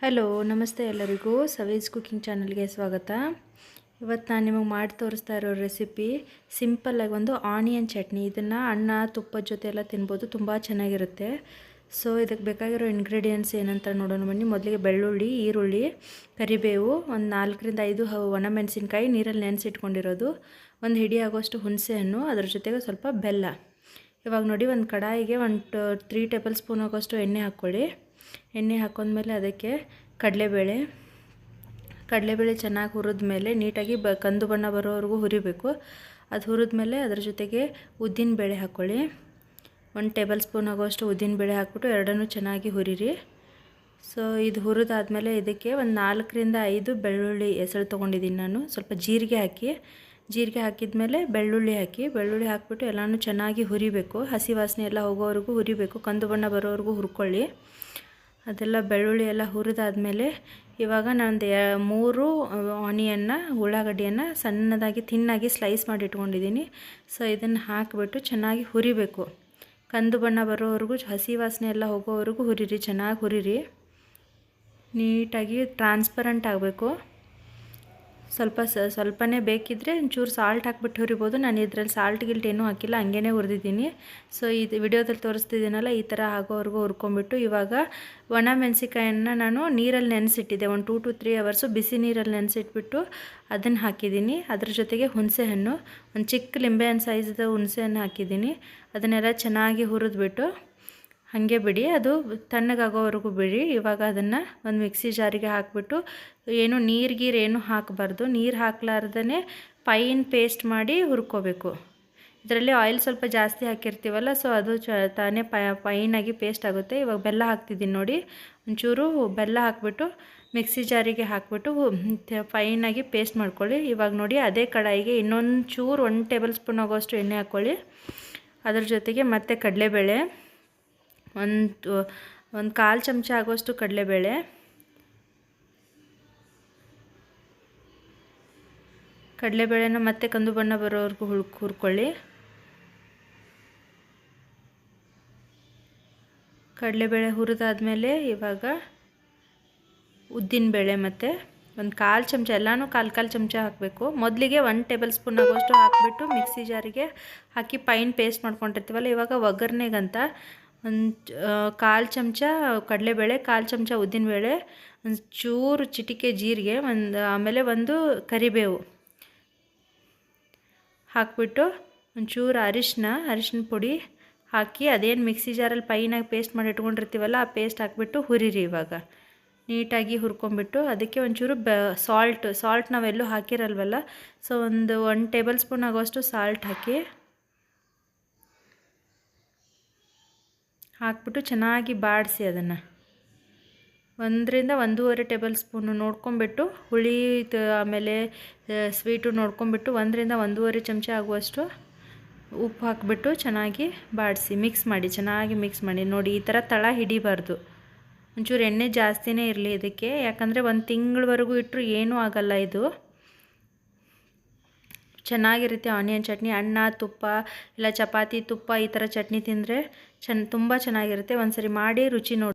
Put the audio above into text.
Hello ನಮಸ್ತೆ ಎಲ್ಲರಿಗೂ ಸವೇಜ್ cooking ಚಾನಲ್ಗೆ ಸ್ವಾಗತ. ಇವತ್ತು ನಾನು ನಿಮಗೆ ಮಾಡಿ ತೋರಿಸ್ತಾ ಇರೋ ರೆಸಿಪಿ ಸಿಂಪಲ್ಲಾಗಿ ಒಂದು ಆನಿಯನ್ ಚಟ್ನಿ. ಇದನ್ನು ಅನ್ನ ತುಪ್ಪದ ಜೊತೆ ಎಲ್ಲ ತಿನ್ಬೋದು, ತುಂಬ ಚೆನ್ನಾಗಿರುತ್ತೆ. ಸೊ ಇದಕ್ಕೆ ಬೇಕಾಗಿರೋ ಇಂಗ್ರೀಡಿಯೆಂಟ್ಸ್ ಏನಂತ ನೋಡೋಣ ಬನ್ನಿ. ಮೊದಲಿಗೆ ಬೆಳ್ಳುಳ್ಳಿ, ಈರುಳ್ಳಿ, ಕರಿಬೇವು, ಒಂದು 4-5 ಒಣಮೆಣಸಿನ್ಕಾಯಿ ನೀರಲ್ಲಿ ನೆನೆಸಿಟ್ಕೊಂಡಿರೋದು, ಒಂದು ಹಿಡಿ ಆಗೋಷ್ಟು ಹುಣಸೆಹಣ್ಣು, ಅದರ ಜೊತೆಗೆ ಸ್ವಲ್ಪ ಬೆಲ್ಲ. ಇವಾಗ ನೋಡಿ, ಒಂದು ಕಡಾಯಿಗೆ 3 ಟೇಬಲ್ ಸ್ಪೂನ್ ಆಗೋಷ್ಟು ಎಣ್ಣೆ ಹಾಕ್ಕೊಳ್ಳಿ. ಎಣ್ಣೆ ಹಾಕೊಂಡ್ಮೇಲೆ ಅದಕ್ಕೆ ಕಡಲೆಬೇಳೆ ಚೆನ್ನಾಗಿ ಹುರಿದ ಮೇಲೆ ನೀಟಾಗಿ ಕಂದು ಬಣ್ಣ ಬರೋವರೆಗೂ ಹುರಿಬೇಕು. ಅದು ಹುರಿದ್ಮೇಲೆ ಅದರ ಜೊತೆಗೆ ಉದ್ದಿನಬೇಳೆ ಹಾಕ್ಕೊಳ್ಳಿ. 1 ಟೇಬಲ್ ಸ್ಪೂನ್ ಆಗೋಷ್ಟು ಉದ್ದಿನಬೇಳೆ ಹಾಕ್ಬಿಟ್ಟು ಎರಡನ್ನೂ ಚೆನ್ನಾಗಿ ಹುರಿರಿ. ಸೊ ಇದು ಹುರಿದಾದ್ಮೇಲೆ ಇದಕ್ಕೆ ಒಂದು 4-5 ಬೆಳ್ಳುಳ್ಳಿ ಎಸಳು ತೊಗೊಂಡಿದ್ದೀನಿ ನಾನು. ಸ್ವಲ್ಪ ಜೀರಿಗೆ ಹಾಕಿದ್ಮೇಲೆ ಬೆಳ್ಳುಳ್ಳಿ ಹಾಕಿಬಿಟ್ಟು ಎಲ್ಲನೂ ಚೆನ್ನಾಗಿ ಹುರಿಬೇಕು. ಹಸಿ ವಾಸನೆ ಎಲ್ಲ ಹೋಗೋವರೆಗೂ ಹುರಿಬೇಕು, ಕಂದು ಬಣ್ಣ ಬರೋವರೆಗೂ ಹುರ್ಕೊಳ್ಳಿ. ಅದೆಲ್ಲ ಬೆಳ್ಳುಳ್ಳಿ ಎಲ್ಲ ಹುರಿದಾದ್ಮೇಲೆ ಇವಾಗ ನಾನು 3 ಉಳ್ಳಾಗಡ್ಡಿಯನ್ನು ಸಣ್ಣದಾಗಿ ತಿನ್ನಾಗಿ ಸ್ಲೈಸ್ ಮಾಡಿ ಇಟ್ಕೊಂಡಿದ್ದೀನಿ. ಸೊ ಇದನ್ನು ಹಾಕಿಬಿಟ್ಟು ಚೆನ್ನಾಗಿ ಹುರಿಬೇಕು. ಕಂದು ಬಣ್ಣ ಬರೋವರೆಗೂ, ಹಸಿ ವಾಸನೆ ಎಲ್ಲ ಹೋಗೋವರೆಗೂ ಹುರಿರಿ, ಚೆನ್ನಾಗಿ ಹುರಿರಿ. ನೀಟಾಗಿ ಟ್ರಾನ್ಸ್ಪರೆಂಟ್ ಆಗಬೇಕು. ಸ್ವಲ್ಪನೇ ಬೇಕಿದ್ದರೆ ಒಂಚೂರು ಸಾಲ್ಟ್ ಹಾಕ್ಬಿಟ್ಟು ಹುರಿಬೋದು. ನಾನು ಇದರಲ್ಲಿ ಸಾಲ್ಟ್ ಏನೂ ಹಾಕಿಲ್ಲ, ಹಂಗೇ ಹುರಿದಿದ್ದೀನಿ. ಸೊ ಇದು ವಿಡಿಯೋದಲ್ಲಿ ತೋರಿಸ್ತಿದ್ದೀನಲ್ಲ, ಈ ಥರ ಆಗೋವರೆಗೂ ಹುರ್ಕೊಂಬಿಟ್ಟು ಇವಾಗ ಒಣಮೆಣಸಿಕಾಯನ್ನು ನಾನು ನೀರಲ್ಲಿ ನೆನೆಸಿಟ್ಟಿದ್ದೆ. ಒಂದು 2 to 3 hours ಬಿಸಿ ನೀರಲ್ಲಿ ನೆನೆಸಿಟ್ಬಿಟ್ಟು ಅದನ್ನು ಹಾಕಿದ್ದೀನಿ. ಅದ್ರ ಜೊತೆಗೆ ಹುಣಸೆಹಣ್ಣು, ಒಂದು ಚಿಕ್ಕ ಲಿಂಬೆಹಣ್ಣು ಸೈಜ್ದು ಹುಣಸೆಹಣ್ಣು ಹಾಕಿದ್ದೀನಿ. ಅದನ್ನೆಲ್ಲ ಚೆನ್ನಾಗಿ ಹುರಿದ್ಬಿಟ್ಟು ಹಾಗೆ ಬಿಡಿ, ಅದು ತಣ್ಣಗಾಗೋವರೆಗೂ ಬಿಡಿ. ಇವಾಗ ಅದನ್ನು ಒಂದು ಮಿಕ್ಸಿ ಜಾರಿಗೆ ಹಾಕಿಬಿಟ್ಟು, ನೀರು ಹಾಕಬಾರ್ದು. ನೀರು ಹಾಕ್ಲಾರ್ದೇ ಫೈನ್ ಪೇಸ್ಟ್ ಮಾಡಿ ಹುರ್ಕೋಬೇಕು. ಇದರಲ್ಲಿ ಆಯಿಲ್ ಸ್ವಲ್ಪ ಜಾಸ್ತಿ ಹಾಕಿರ್ತೀವಲ್ಲ, ಸೊ ಅದು ತಾನೇ ಫೈನಾಗಿ ಪೇಸ್ಟ್ ಆಗುತ್ತೆ. ಇವಾಗ ಬೆಲ್ಲ ಹಾಕ್ತಿದ್ದೀನಿ ನೋಡಿ. ಒಂಚೂರು ಬೆಲ್ಲ ಹಾಕ್ಬಿಟ್ಟು ಮಿಕ್ಸಿ ಜಾರಿಗೆ ಹಾಕಿಬಿಟ್ಟು ಫೈನಾಗಿ ಪೇಸ್ಟ್ ಮಾಡ್ಕೊಳ್ಳಿ. ಇವಾಗ ನೋಡಿ, ಅದೇ ಕಡಾಯಿಗೆ ಇನ್ನೊಂಚೂರು 1 ಟೇಬಲ್ ಸ್ಪೂನ್ ಆಗೋಷ್ಟು ಎಣ್ಣೆ ಹಾಕ್ಕೊಳ್ಳಿ. ಅದ್ರ ಜೊತೆಗೆ ಮತ್ತೆ ಕಡಲೆಬೇಳೆ, ಒಂದು 1/4 ಚಮಚ ಆಗೋಷ್ಟು ಕಡಲೆಬೇಳೆನ ಮತ್ತೆ ಕಂದು ಬಣ್ಣ ಬರೋವರೆಗೂ ಹುರ್ಕೊಳ್ಳಿ. ಕಡಲೆಬೇಳೆ ಹುರಿದಾದ್ಮೇಲೆ ಇವಾಗ ಉದ್ದಿನಬೇಳೆ ಮತ್ತು 1/4 ಚಮಚ, ಎಲ್ಲನೂ 1/4 ಚಮಚ ಹಾಕಬೇಕು. ಮೊದಲಿಗೆ 1 ಟೇಬಲ್ ಸ್ಪೂನ್ ಆಗೋಷ್ಟು ಹಾಕಿಬಿಟ್ಟು ಮಿಕ್ಸಿ ಜಾರಿಗೆ ಹಾಕಿ ಫೈನ್ ಪೇಸ್ಟ್ ಮಾಡ್ಕೊಂಡಿರ್ತೀವಲ್ಲ, ಇವಾಗ ಒಗ್ಗರಣೆಗಂತ 1/4 ಚಮಚ ಕಡಲೆಬೇಳೆ, 1/4 ಚಮಚ ಉದ್ದಿನಬೇಳೆ, ಒಂಚೂರು ಚಿಟಿಕೆ ಜೀರಿಗೆ, ಆಮೇಲೆ 1 ಕರಿಬೇವು ಹಾಕಿಬಿಟ್ಟು ಒಂಚೂರು ಅರಿಶಿನ ಪುಡಿ ಹಾಕಿ ಅದೇನು ಮಿಕ್ಸಿ ಜಾರಲ್ಲಿ ಫೈನಾಗಿ ಪೇಸ್ಟ್ ಮಾಡಿ ಇಟ್ಕೊಂಡಿರ್ತೀವಲ್ಲ, ಆ ಪೇಸ್ಟ್ ಹಾಕಿಬಿಟ್ಟು ಹುರಿರಿ. ಇವಾಗ ನೀಟಾಗಿ ಹುರ್ಕೊಂಬಿಟ್ಟು ಅದಕ್ಕೆ ಒಂಚೂರು ಸಾಲ್ಟ್ ನಾವೆಲ್ಲೂ ಹಾಕಿರಲ್ವಲ್ಲ, ಸೊ 1 ಟೇಬಲ್ ಸ್ಪೂನ್ ಆಗೋಷ್ಟು ಸಾಲ್ಟ್ ಹಾಕ್ಬಿಟ್ಟು ಚೆನ್ನಾಗಿ ಬಾಡಿಸಿ. ಅದನ್ನು 1-1.5 ಟೇಬಲ್ ಸ್ಪೂನು ನೋಡ್ಕೊಂಬಿಟ್ಟು, ಹುಳಿ ಆಮೇಲೆ ಸ್ವೀಟು ನೋಡ್ಕೊಂಬಿಟ್ಟು 1-1.5 ಚಮಚ ಆಗುವಷ್ಟು ಉಪ್ಪು ಹಾಕಿಬಿಟ್ಟು ಚೆನ್ನಾಗಿ ಬಾಡಿಸಿ ಚೆನ್ನಾಗಿ ಮಿಕ್ಸ್ ಮಾಡಿ. ನೋಡಿ, ಈ ಥರ ತಳ ಹಿಡಿಬಾರ್ದು. ಒಂಚೂರು ಎಣ್ಣೆ ಜಾಸ್ತಿನೇ ಇರಲಿ ಇದಕ್ಕೆ, ಯಾಕಂದರೆ 1 ತಿಂಗಳವರೆಗೂ ಇಟ್ಟರು ಏನೂ ಆಗಲ್ಲ. ಇದು ಚೆನ್ನಾಗಿರುತ್ತೆ ಆನಿಯನ್ ಚಟ್ನಿ. ಅನ್ನ, ತುಪ್ಪ, ಇಲ್ಲ ಚಪಾತಿ, ತುಪ್ಪ ಈ ಥರ ಚಟ್ನಿ ತಿಂದರೆ ತುಂಬ ಚೆನ್ನಾಗಿರುತ್ತೆ. ಒಂದು ಸರಿ ಮಾಡಿ ರುಚಿ ನೋಡಿ.